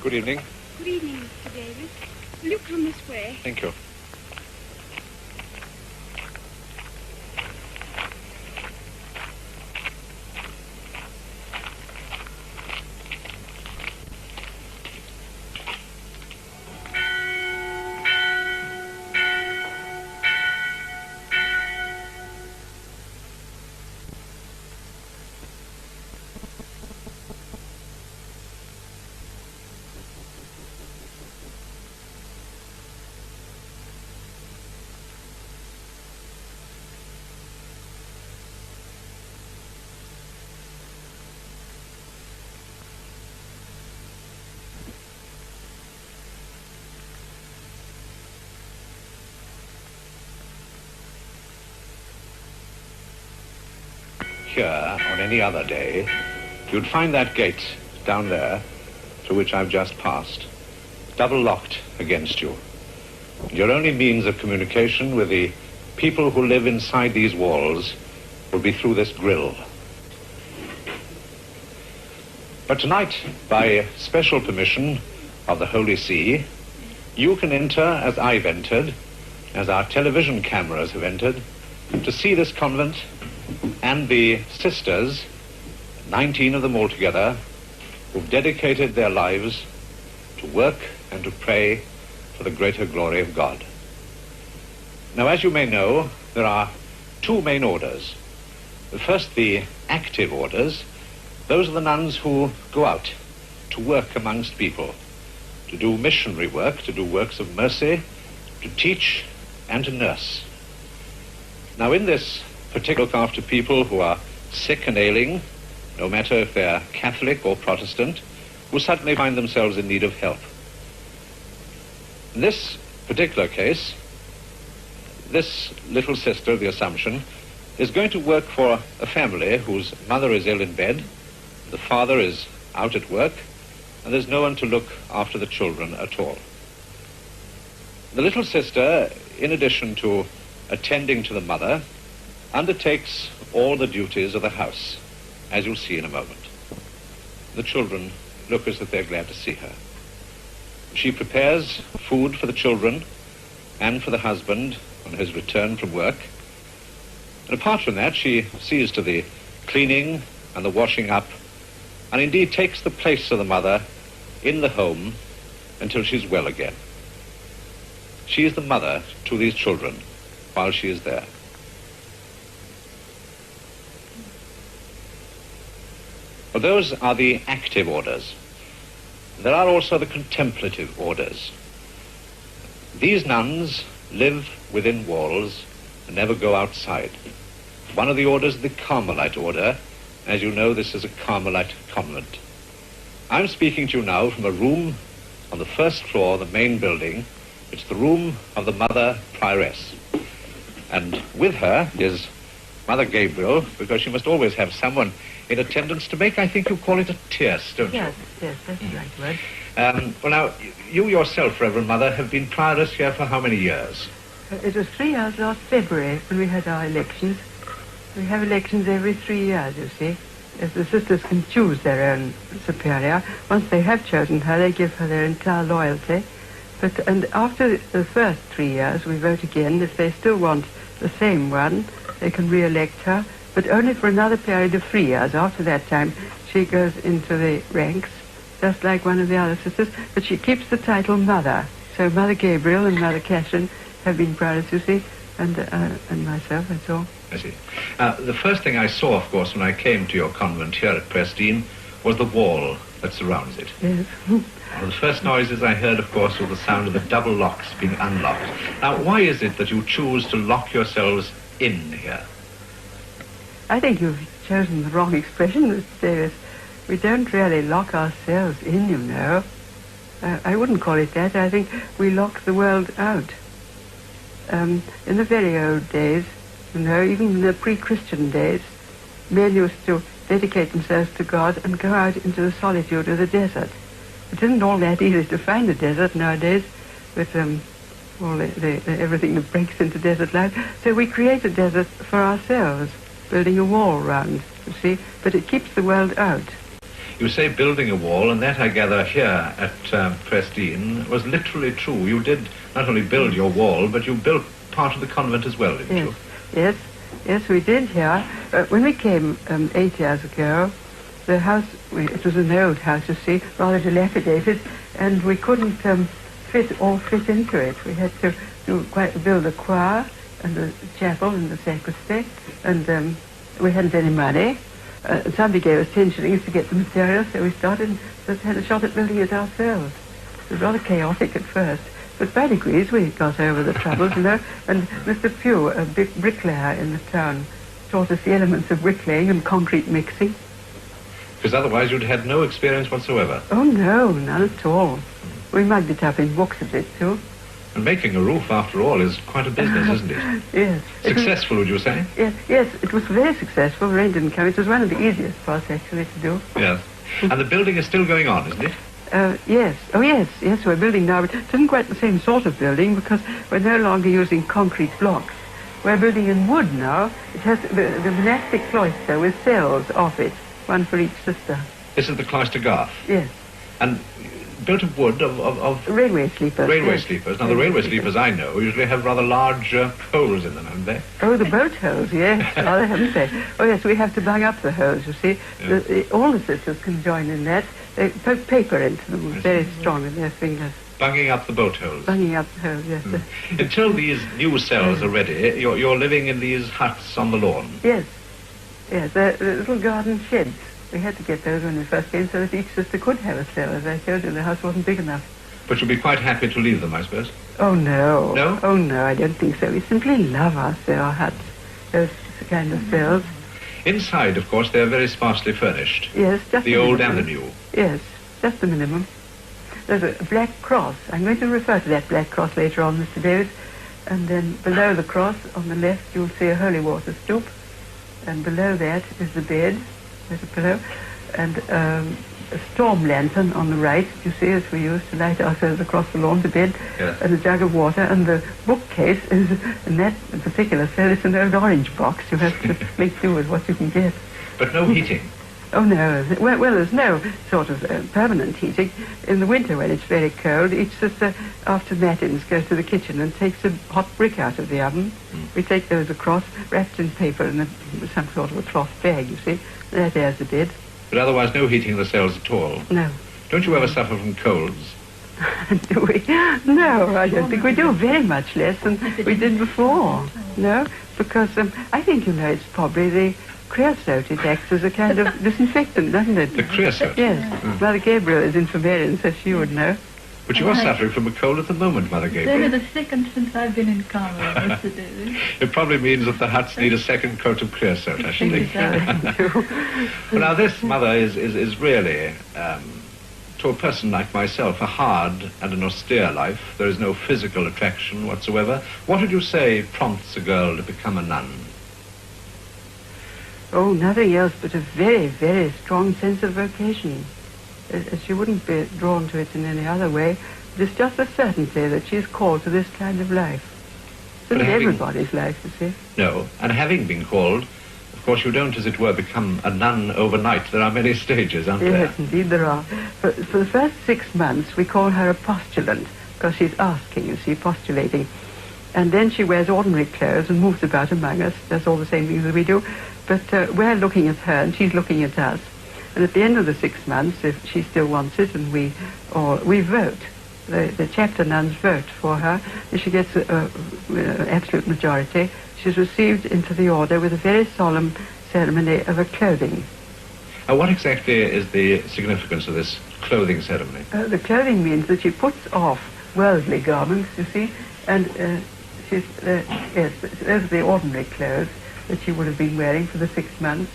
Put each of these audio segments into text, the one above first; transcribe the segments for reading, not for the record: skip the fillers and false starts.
Good evening. Good evening, Mr. Davis. Will you come this way? Thank you. Here, on any other day, you'd find that gate down there, through which I've just passed, double locked against you. Your only means of communication with the people who live inside these walls will be through this grill. But tonight, by special permission of the Holy See, you can enter as I've entered, as our television cameras have entered, to see this convent and the sisters, 19 of them altogether, who've dedicated their lives to work and to pray for the greater glory of God. Now, as you may know, there are two main orders. First, the active orders. Those are the nuns who go out to work amongst people, to do missionary work, to do works of mercy, to teach and to nurse. Now, in this particular, look after people who are sick and ailing, no matter if they're Catholic or Protestant, who suddenly find themselves in need of help. In this particular case, this little sister of the Assumption is going to work for a family whose mother is ill in bed, the father is out at work, and there's no one to look after the children at all. The little sister, in addition to attending to the mother, undertakes all the duties of the house, as you'll see in a moment. The children look as if they're glad to see her. She prepares food for the children and for the husband on his return from work. And apart from that, she sees to the cleaning and the washing up, and indeed takes the place of the mother in the home until she's well again. She is the mother to these children while she is there. Well, those are the active orders. There are also the contemplative orders. These nuns live within walls and never go outside. One of the orders is the Carmelite order. As you know, this is a Carmelite convent. I'm speaking to you now from a room on the first floor of the main building. It's the room of the Mother Prioress. And with her is Mother Gabriel, because she must always have someone in attendance to make, I think you call it a tierce, don't you? Yes, that's the right word. Well, now, you yourself, Reverend Mother, have been prioress here for how many years? It was 3 years last February when we had our elections. We have elections every 3 years, you see. As the sisters can choose their own superior. Once they have chosen her, they give her their entire loyalty. And after the first 3 years, we vote again. If they still want the same one, they can re-elect her, but only for another period of 3 years. After that time, she goes into the ranks, just like one of the other sisters, but she keeps the title Mother. So Mother Gabriel and Mother Catherine have been prioress, you see, and myself, that's all. I see. The first thing I saw, of course, when I came to your convent here at Prestine was the wall that surrounds it. Yes. One of the first noises I heard, of course, was the sound of the double locks being unlocked. Now, why is it that you choose to lock yourselves in here? I think you've chosen the wrong expression, Mr. Davis. We don't really lock ourselves in, you know. I wouldn't call it that. I think we lock the world out. In the very old days, you know, even in the pre-Christian days, men used to dedicate themselves to God and go out into the solitude of the desert. It isn't all that easy to find a desert nowadays with all everything that breaks into desert life. So we create a desert for ourselves, building a wall round, you see, but it keeps the world out. You say building a wall, and that I gather here at Prestine was literally true. You did not only build your wall, but you built part of the convent as well, didn't you? Yes, we did here. When we came 8 years ago, the house, it was an old house, you see, rather dilapidated, and we couldn't fit into it. We had to build a choir and a chapel and a sacristy, and we hadn't any money. Somebody gave us 10 shillings to get the materials, so we just had a shot at building it ourselves. It was rather chaotic at first, but by degrees we got over the troubles, you know, and Mr. Pugh, a big bricklayer in the town, taught us the elements of bricklaying and concrete mixing. Because otherwise you'd had no experience whatsoever. Oh, no, none at all. We mugged it up in books a bit, too. And making a roof, after all, is quite a business, isn't it? Yes. Successful, would you say? Yes, it was very successful. Rain didn't come. It was one of the easiest parts, actually, to do. Yes. And the building is still going on, isn't it? Yes. Oh, yes, we're building now, but it isn't quite the same sort of building because we're no longer using concrete blocks. We're building in wood now. It has the monastic cloister with cells off it, one for each sister. This is the cloister garth? Yes. And built of wood, of railway sleepers. Railway sleepers. Now, the railway sleepers I know usually have rather large holes in them, haven't they? Oh, the boat holes, yes, rather, haven't they? Oh, yes, we have to bung up the holes, you see. Yes. All the sisters can join in that. They poke paper into them, very strong in their fingers. Bunging up the boat holes? Bunging up the holes, yes. Until these new cells are ready, you're living in these huts on the lawn? Yes, they're little garden sheds. We had to get those when we first came so that each sister could have a cell. As I told you, the house wasn't big enough. But you'll be quite happy to leave them, I suppose? Oh, no. No? Oh, no, I don't think so. We simply love our huts, those kind of cells. Inside, of course, they're very sparsely furnished. Yes, just the old and the new. Yes, just the minimum. There's a black cross. I'm going to refer to that black cross later on, Mr. Davis. And then below the cross, on the left, you'll see a holy water stoop. And below that is the bed. There's a pillow, and a storm lantern on the right, you see, as we used to light ourselves across the lawn to bed, yes. And a jug of water, and the bookcase is, in that particular cell, it's an old orange box. You have to make do with what you can get. But no heating? Oh, no. Well, there's no sort of permanent heating. In the winter, when it's very cold, each sister, after matins, goes to the kitchen and takes a hot brick out of the oven. We take those across, wrapped in paper in some sort of a cloth bag, you see. That airs the bed. But otherwise no heating in the cells at all? No. Don't you ever suffer from colds? Do we? No, I don't think we do. Very much less than we did before. No, because I think, you know, it's probably the creosote. It acts as a kind of disinfectant, doesn't it? The creosote? Yes. Mother Gabriel is infirmarian, so she would know. But you are suffering from a cold at the moment, Mother Gabriel. They're the second since I've been in Carmelite, Mr. Davis. It probably means that the huts need a second coat of creosote, I should think. Well, now this, Mother, is really, to a person like myself, a hard and an austere life. There is no physical attraction whatsoever. What would you say prompts a girl to become a nun? Oh, nothing else but a very, very strong sense of vocation. She wouldn't be drawn to it in any other way. It's just a certainty that she's called to this kind of life. It's everybody's life, you see. No, and having been called, of course you don't, as it were, become a nun overnight. There are many stages, aren't there? Yes, indeed there are. For the first 6 months, we call her a postulant, because she's asking, you see, postulating. And then she wears ordinary clothes and moves about among us, does all the same things that we do. But we're looking at her, and she's looking at us. And at the end of the 6 months, if she still wants it, and we vote. The chapter nuns vote for her. If she gets an absolute majority, she's received into the order with a very solemn ceremony of a clothing. What exactly is the significance of this clothing ceremony? The clothing means that she puts off worldly garments, you see, and those are the ordinary clothes that she would have been wearing for the 6 months.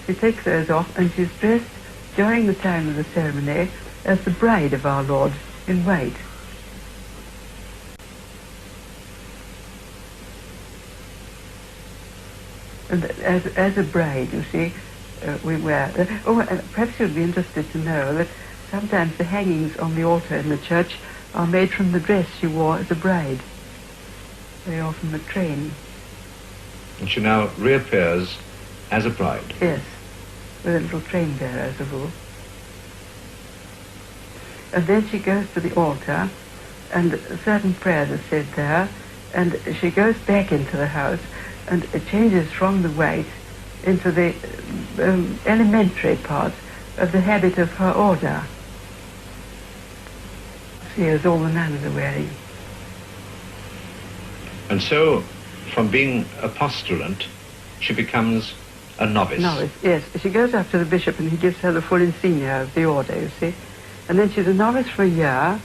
She takes those off, and she's dressed during the time of the ceremony as the bride of our Lord in white. And as a bride, you see, we wear... perhaps you'd be interested to know that sometimes the hangings on the altar in the church are made from the dress she wore as a bride. Very often the train. And she now reappears as a bride? Yes, with a little train bearer as a rule. And then she goes to the altar, and certain prayers are said there, and she goes back into the house and changes from the white into the elementary part of the habit of her order. See, as all the nuns are wearing. And so, from being a postulant, she becomes a novice. Novice, yes. She goes up to the bishop and he gives her the full insignia of the order, you see. And then she's a novice for a year,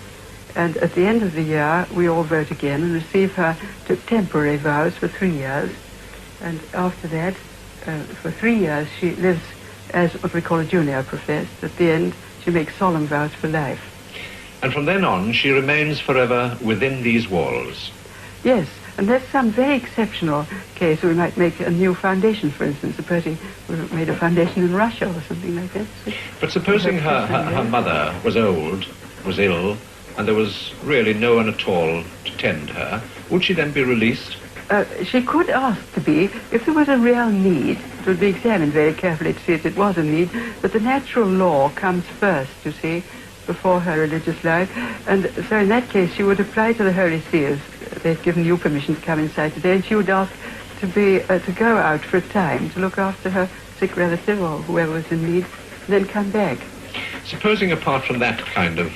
and at the end of the year we all vote again and receive her to temporary vows for 3 years. And after that, for 3 years she lives as what we call a junior professed. At the end she makes solemn vows for life. And from then on she remains forever within these walls. Yes, and that's some very exceptional case. We might make a new foundation, for instance, supposing we made a foundation in Russia or something like that. But supposing her mother was old, was ill, and there was really no one at all to tend her, would she then be released? She could ask to be, if there was a real need. It would be examined very carefully to see if it was a need, but the natural law comes first, you see, before her religious life. And so in that case she would apply to the Holy See, as they've given you permission to come inside today, and she would ask to be to go out for a time to look after her sick relative or whoever was in need, and then come back. Supposing, apart from that kind of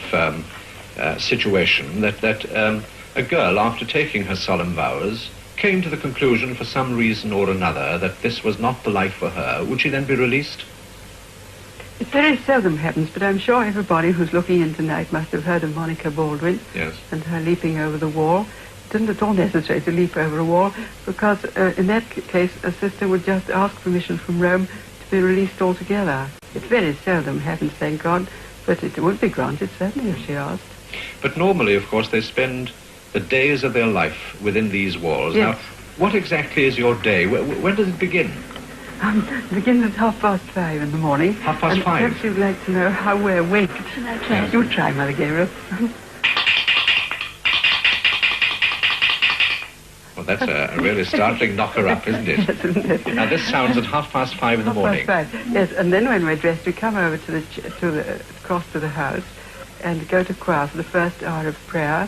situation, that a girl, after taking her solemn vows, came to the conclusion for some reason or another that this was not the life for her, would she then be released? It very seldom happens, but I'm sure everybody who's looking in tonight must have heard of Monica Baldwin. Yes. And her leaping over the wall. It isn't at all necessary to leap over a wall, because in that case a sister would just ask permission from Rome to be released altogether. It very seldom happens, thank God, but it would be granted, certainly, if she asked. But normally, of course, they spend the days of their life within these walls. Yes. Now, what exactly is your day? When does it begin? It begins at 5:30 in the morning. 5:30? And perhaps you'd like to know how we're waked. Shall I try? You try, Mother Gabriel. Well, that's a really startling knocker-up, isn't it? Yes, isn't it? Now, this sounds at 5:30 in the morning. 5:30, yes. And then when we're dressed, we come over to across to the house and go to choir for the first hour of prayer.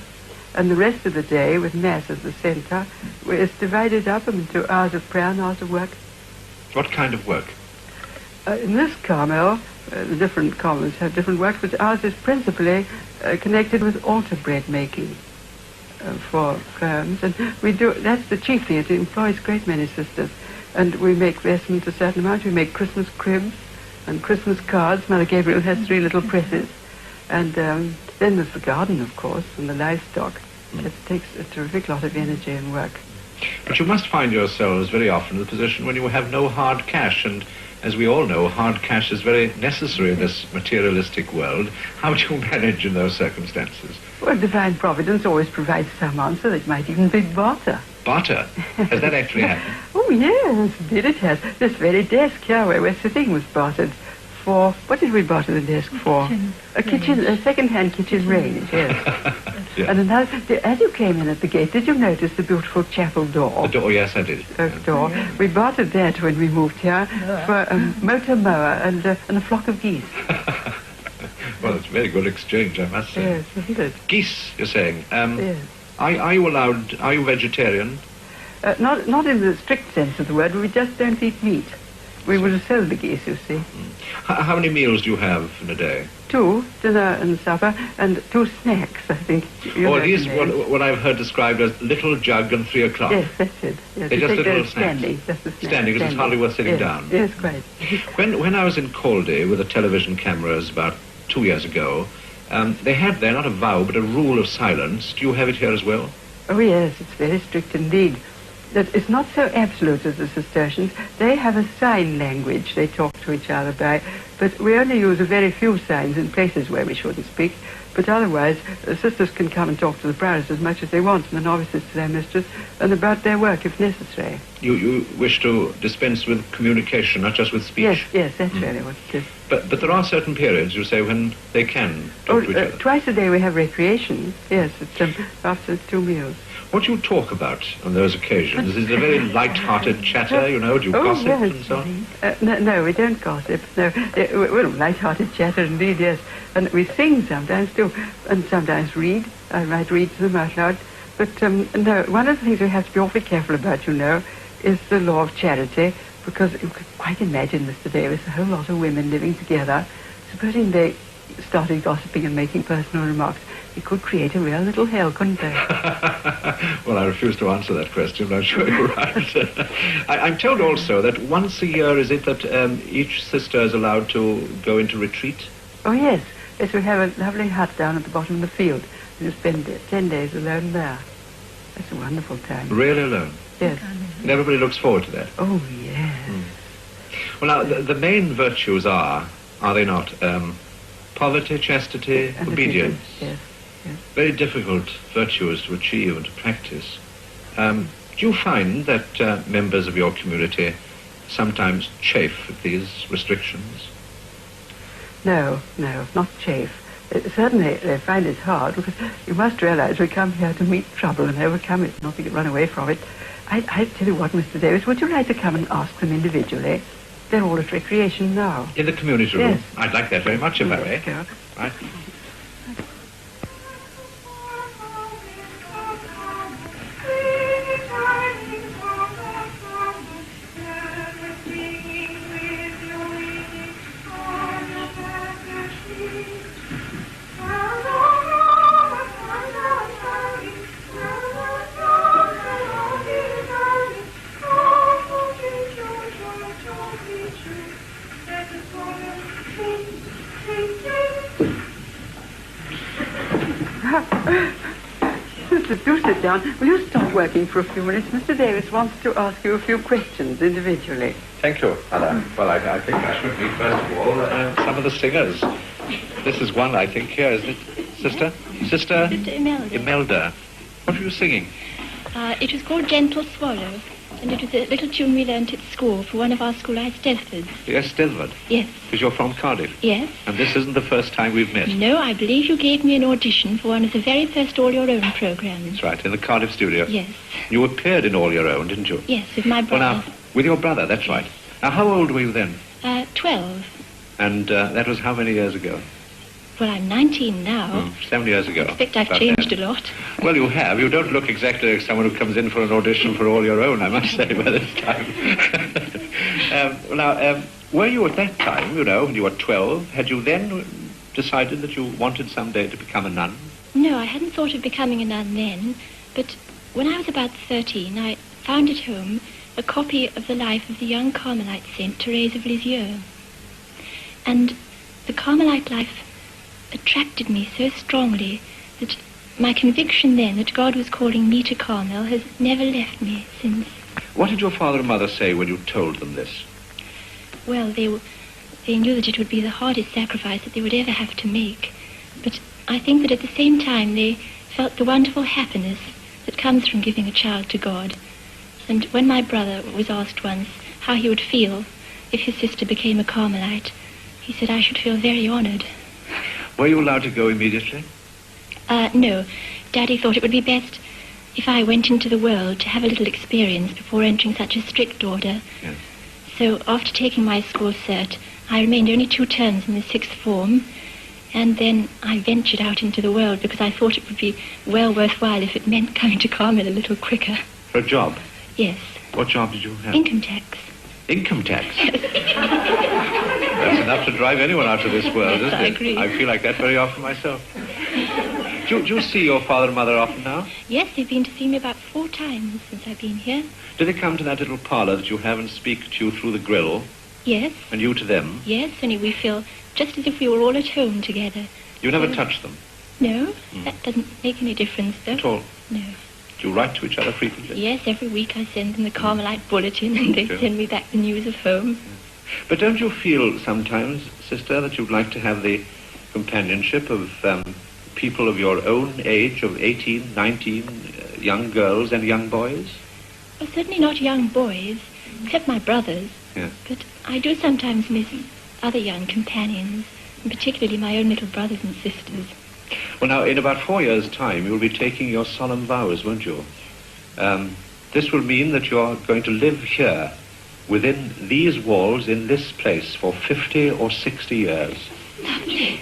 And the rest of the day, with Mass as the centre, is divided up into hours of prayer and hours of work. What kind of work? In this Carmel, the different convents have different work, but ours is principally connected with altar bread making for firms. And we do, that's the chief thing. It employs a great many sisters. And we make vestments a certain amount. We make Christmas cribs and Christmas cards. Mother Gabriel has 3 little presses. And then there's the garden, of course, and the livestock. It takes a terrific lot of energy and work. But you must find yourselves very often in the position when you have no hard cash, and as we all know, hard cash is very necessary in this materialistic world. How do you manage in those circumstances? Well, divine providence always provides some answer. That might even be barter. Barter? Has that actually happened? Oh, yes, indeed it has. This very desk here where we're sitting was bartered for... What did we barter the desk for? A second-hand kitchen range, yes. Yeah. And another, as you came in at the gate, did you notice the beautiful chapel door? The door, yes, I did. First door. We bartered that when we moved here for a motor mower and a flock of geese. Well, it's a very good exchange, I must say. Yes, isn't it? Geese, you're saying. Yes. Are you vegetarian? Not in the strict sense of the word. We just don't eat meat. We would have sold the geese, you see. How many meals do you have in a day? 2, dinner and supper, and 2 snacks, I think. Or at least what I've heard described as little jug and 3 o'clock. Yes, that's it. Yes, They're just little snacks. Standing, just a snack. Standing, because it's hardly worth sitting yes, down. Yes, quite. When I was in Caldy with the television cameras about 2 years ago, they had there not a vow but a rule of silence. Do you have it here as well? Oh, yes, it's very strict indeed. That it's not so absolute as the Cistercians. They have a sign language they talk to each other by, but we only use a very few signs in places where we shouldn't speak. But otherwise, the sisters can come and talk to the prioress as much as they want, and the novices to their mistress, and about their work if necessary. You wish to dispense with communication, not just with speech? Yes, that's really what it is. But there are certain periods, you say, when they can talk to each other. Twice a day we have recreation. Yes, it's after 2 meals. What do you talk about on those occasions? Is it a very light-hearted chatter, you know? Do you gossip yes. and so on? No, we don't gossip. No, well, light-hearted chatter indeed, yes. And we sing sometimes too, and sometimes read. I might read to them out loud. But no, one of the things we have to be awfully careful about, you know, is the law of charity, because you could quite imagine, Mr. Davis, a whole lot of women living together. Supposing they started gossiping and making personal remarks, it could create a real little hell, couldn't they? Well, I refuse to answer that question. I'm sure you're right. I'm told also that once a year, is it that each sister is allowed to go into retreat? Oh, yes. Yes, we have a lovely hut down at the bottom of the field. You spend 10 days alone there. That's a wonderful time. Really alone? Yes. And everybody looks forward to that? Oh, yes. Well, now, the main virtues are they not? Poverty, chastity, And obedience. Yes. Very difficult virtues to achieve and to practice. Do you find that members of your community sometimes chafe at these restrictions? No, not chafe. Certainly they find it hard, because you must realize we come here to meet trouble and overcome it, not to run away from it. I tell you what, Mr. Davis, would you like to come and ask them individually? They're all at recreation now. In the community room? Yes. I'd like that very much, if I may. Let's go. Right. Sister, do sit down. Will you stop working for a few minutes? Mr. Davis wants to ask you a few questions individually. Thank you, Mother. Well, I think I should meet, first of all, some of the singers. This is one, I think, here, isn't it? Sister? Sister Imelda. Imelda. What were you singing? It was called Gentle Swallow, and it was a little tune we learnt at school for one of our school Stelfords. Yes, Stelford. Yes. Because you're from Cardiff. Yes. And this isn't the first time we've met. No, I believe you gave me an audition for one of the very first All Your Own programs. That's right, in the Cardiff studio. Yes. You appeared in All Your Own, didn't you? Yes, with my brother. Well, now, with your brother, that's right. Now, how old were you then? 12. And that was how many years ago? Well, I'm 19 now. 7 years ago. I expect I've About changed then. a lot. Well, you have. You don't look exactly like someone who comes in for an audition for All Your Own, I must say, by this time. Were you at that time, you know, when you were 12, had you then decided that you wanted someday to become a nun? No, I hadn't thought of becoming a nun then, but when I was about 13, I found at home a copy of the life of the young Carmelite saint, Therese of Lisieux. And the Carmelite life attracted me so strongly that my conviction then that God was calling me to Carmel has never left me since. What did your father and mother say when you told them this? Well, they knew that it would be the hardest sacrifice that they would ever have to make. But I think that at the same time they felt the wonderful happiness that comes from giving a child to God. And when my brother was asked once how he would feel if his sister became a Carmelite, he said, I should feel very honored. Were you allowed to go immediately? No. Daddy thought it would be best if I went into the world to have a little experience before entering such a strict order. Yes. So after taking my school cert, I remained only 2 terms in the 6th form, and then I ventured out into the world because I thought it would be well worthwhile if it meant coming to Carmel a little quicker. For a job? Yes. What job did you have? Income tax. Income tax? That's enough to drive anyone out of this world, isn't it? I agree. I feel like that very often myself. Do you see your father and mother often now? Yes, they've been to see me about 4 times since I've been here. Do they come to that little parlour that you have and speak to you through the grill, Yes. and you to them? Yes, only we feel just as if we were all at home together. You never So- touch them No, that doesn't make any difference, though. at all? No. Do you write to each other frequently? Yes, every week I send them the Carmelite bulletin and they Sure. send me back the news of home. But don't you feel sometimes, sister, that you'd like to have the companionship of people of your own age, of 18, 19, young girls and young boys? Well, certainly not young boys, except my brothers. Yeah. But I do sometimes miss other young companions, and particularly my own little brothers and sisters. Well, now, in about 4 years' time, you'll be taking your solemn vows, won't you? This will mean that you're going to live here, within these walls, in this place, for 50 or 60 years. Lovely.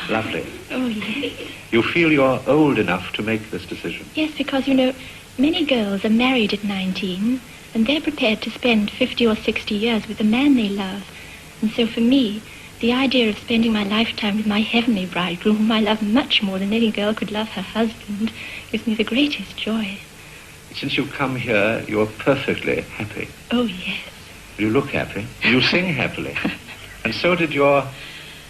Lovely. Oh, yes. You feel you're old enough to make this decision? Yes, because, you know, many girls are married at 19, and they're prepared to spend 50 or 60 years with the man they love. And so for me, the idea of spending my lifetime with my heavenly bridegroom, whom I love much more than any girl could love her husband, gives me the greatest joy. Since you've come here, you're perfectly happy. Oh, yes. You look happy. You sing happily. And so did your...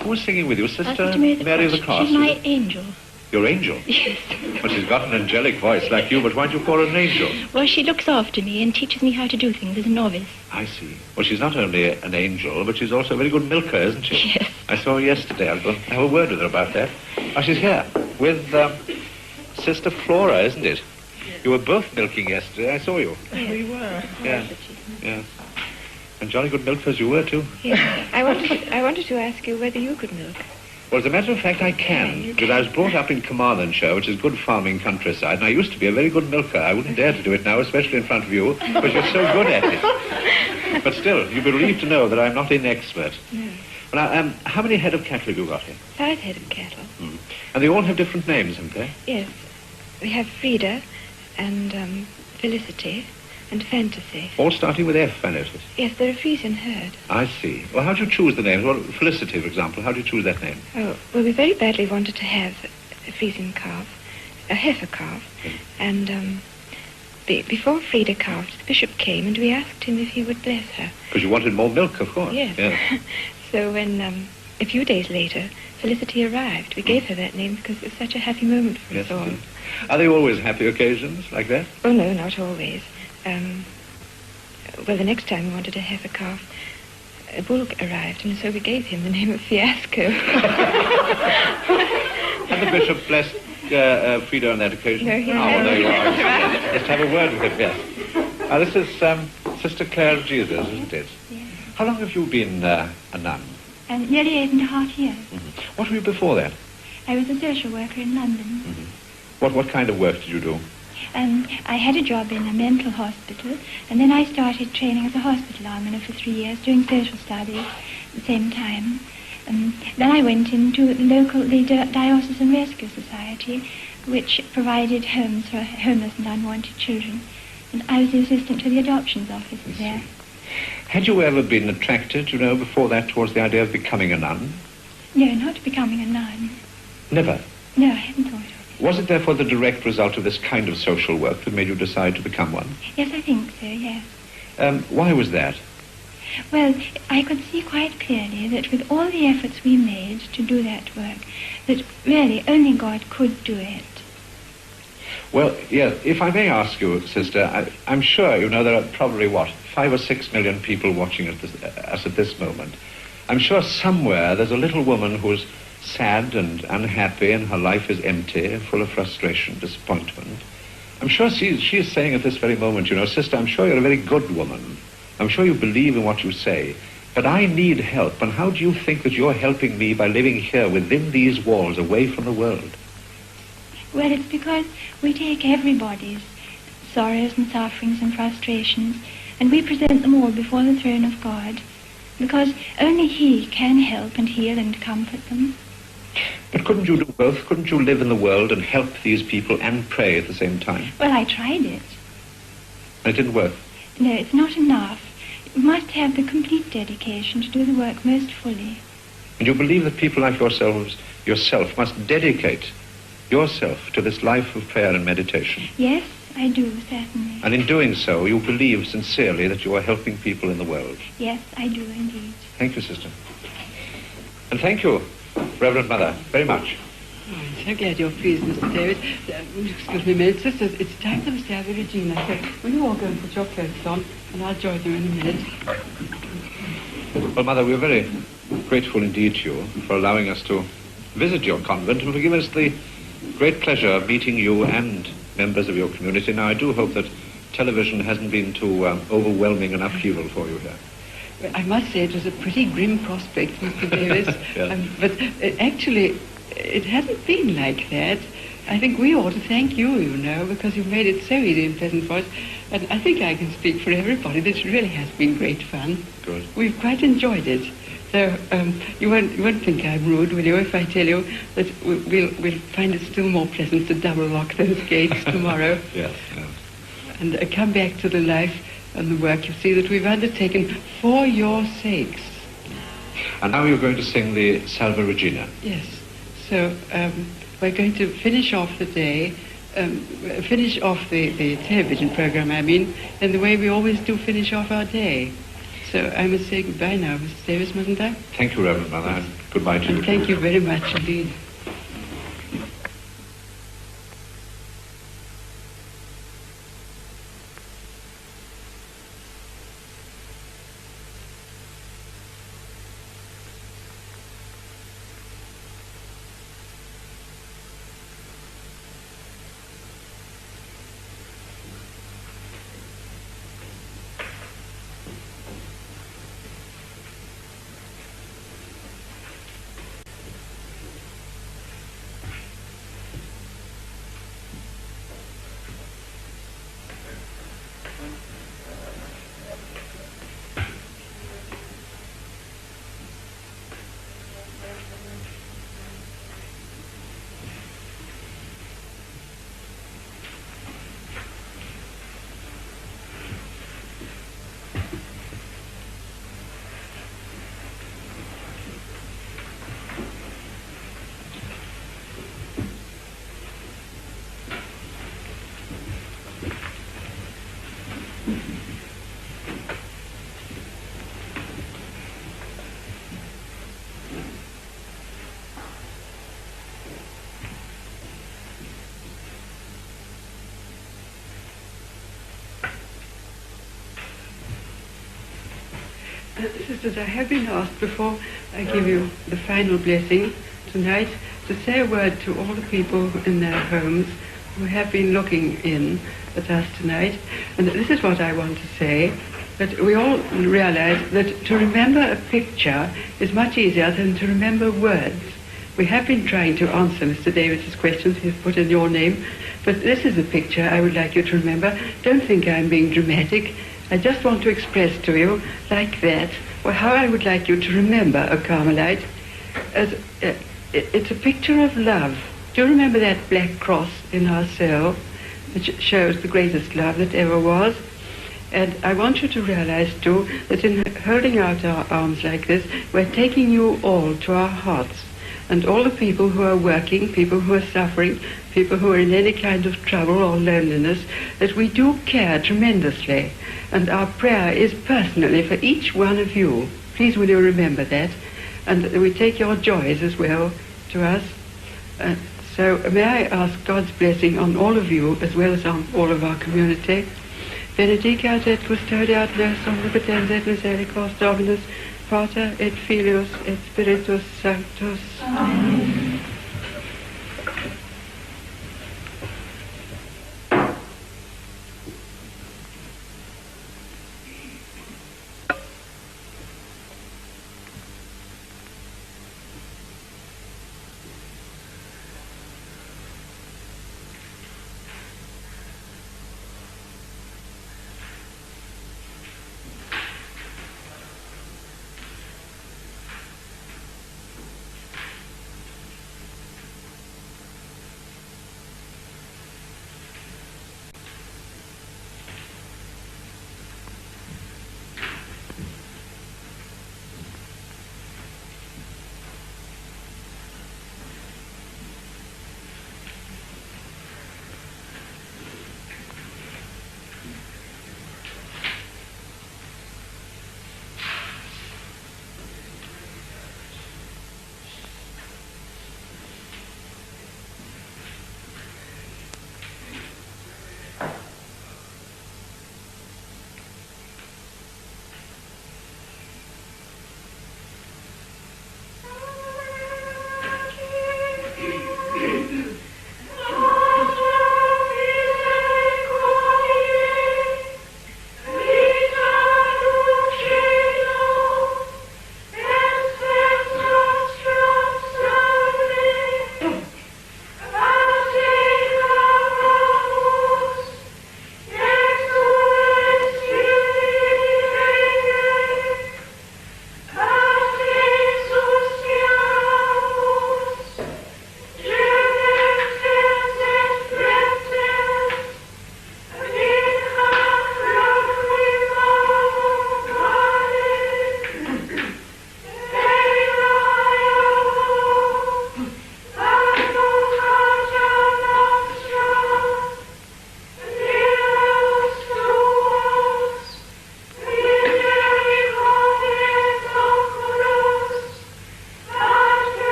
Who was singing with you? Sister Mary of the Cross? She's my angel. Your angel? Yes. Well, she's got an angelic voice like you, but why don't you call her an angel? Well, she looks after me and teaches me how to do things as a novice. I see. Well, she's not only an angel, but she's also a very good milker, isn't she? Yes. I saw her yesterday. I'll go and have a word with her about that. Oh, she's here with Sister Flora, isn't it? You were both milking yesterday. I saw you. Oh, we were. Yeah. Yeah. And jolly good milkers you were, too. Yes. I wanted to ask you whether you could milk. Well, as a matter of fact, I can, because I was brought up in Carmarthenshire, which is good farming countryside, and I used to be a very good milker. I wouldn't dare to do it now, especially in front of you, because you're so good at it. But still, you'll be relieved to know that I'm not inexpert. No. Well, now, how many head of cattle have you got here? 5 head of cattle. And they all have different names, haven't they? Yes. We have Frida and Felicity and Fantasy. All starting with F, I notice. Yes, they're a Frisian herd. I see. Well, how do you choose the names? Well, Felicity, for example, how do you choose that name? Oh, well, we very badly wanted to have a Frisian calf, a heifer calf, and before Frida calved, the bishop came and we asked him if he would bless her. Because you wanted more milk, of course. Yes. Yeah. So when, a few days later, Felicity arrived, we gave her that name because it was such a happy moment for us all. Indeed. Are they always happy occasions like that? Oh, no, not always. Well, the next time we wanted a heifer calf, a bull arrived, and so we gave him the name of Fiasco. And the bishop blessed Frida on that occasion? No, he hasn't. There you are. Right. Just have a word with him, yes. Now, this is Sister Clare of Jesus, isn't it? Yes. How long have you been a nun? Nearly 8.5 years. What were you before that? I was a social worker in London. What kind of work did you do? I had a job in a mental hospital, and then I started training as a hospital almoner for 3 years, doing social studies at the same time. Then I went into the Diocesan Rescue Society, which provided homes for homeless and unwanted children. And I was the assistant to the adoptions officer there. Had you ever been attracted, before that, towards the idea of becoming a nun? No, not becoming a nun. Never? No, I hadn't thought of it. Was it therefore the direct result of this kind of social work that made you decide to become one? Yes, I think so, yes. Why was that? Well, I could see quite clearly that with all the efforts we made to do that work, that really only God could do it. Well, yes, if I may ask you, Sister, I'm sure there are probably, 5 or 6 million people watching us at this moment. I'm sure somewhere there's a little woman who's sad and unhappy and her life is empty, full of frustration, disappointment. I'm sure she is saying at this very moment, Sister, I'm sure you're a very good woman. I'm sure you believe in what you say, but I need help. And how do you think that you're helping me by living here within these walls, away from the world? Well, it's because we take everybody's sorrows and sufferings and frustrations, and we present them all before the throne of God, because only He can help and heal and comfort them. But couldn't you do both? Couldn't you live in the world and help these people and pray at the same time? Well, I tried it. And it didn't work? No, it's not enough. You must have the complete dedication to do the work most fully. And you believe that people like yourself must dedicate yourself to this life of prayer and meditation? Yes, I do, certainly. And in doing so, you believe sincerely that you are helping people in the world? Yes, I do indeed. Thank you, Sister. And thank you, Reverend Mother, very much. Oh, I'm so glad you're pleased, Mr. David. Excuse me a minute, sisters. It's time for Mr. Abbey Regina. So will you all go and put your clothes on, and I'll join you in a minute. Well, Mother, we're very grateful indeed to you for allowing us to visit your convent and for giving us the great pleasure of meeting you and members of your community. Now, I do hope that television hasn't been too overwhelming an upheaval for you here. Well, I must say it was a pretty grim prospect, Mr. Davis. Yeah. But actually, it hasn't been like that. I think we ought to thank you, you know, because you've made it so easy and pleasant for us. And I think I can speak for everybody. This really has been great fun. Good. We've quite enjoyed it. So you won't think I'm rude, will you, if I tell you that we'll find it still more pleasant to double lock those gates tomorrow. Yes, yes. And come back to the life and the work you see that we've undertaken for your sakes. And now you're going to sing the Salve Regina. Yes. So we're going to finish off the day, finish off the television program, I mean, in the way we always do finish off our day. So I must say goodbye now, Mr. Davis, mustn't I? Thank you, Reverend Mother, and goodbye to you. And thank you very much indeed. Sisters, I have been asked before I give you the final blessing tonight to say a word to all the people in their homes who have been looking in at us tonight. And this is what I want to say, that we all realize that to remember a picture is much easier than to remember words. We have been trying to answer Mr. Davis's questions. He's put in your name. But this is a picture I would like you to remember. Don't think I'm being dramatic. I just want to express to you, like that, how I would like you to remember a Carmelite. As it's a picture of love. Do you remember that black cross in our cell, which shows the greatest love that ever was? And I want you to realize, too, that in holding out our arms like this, we're taking you all to our hearts. And all the people who are working, people who are suffering, people who are in any kind of trouble or loneliness, that we do care tremendously. And our prayer is personally for each one of you. Please will you remember that? And we take your joys as well to us. So may I ask God's blessing on all of you as well as on all of our community. Benedicat et custodiat nos omnipotens et misericors Dominus, Pater et Filius et Spiritus Sanctus. Amen.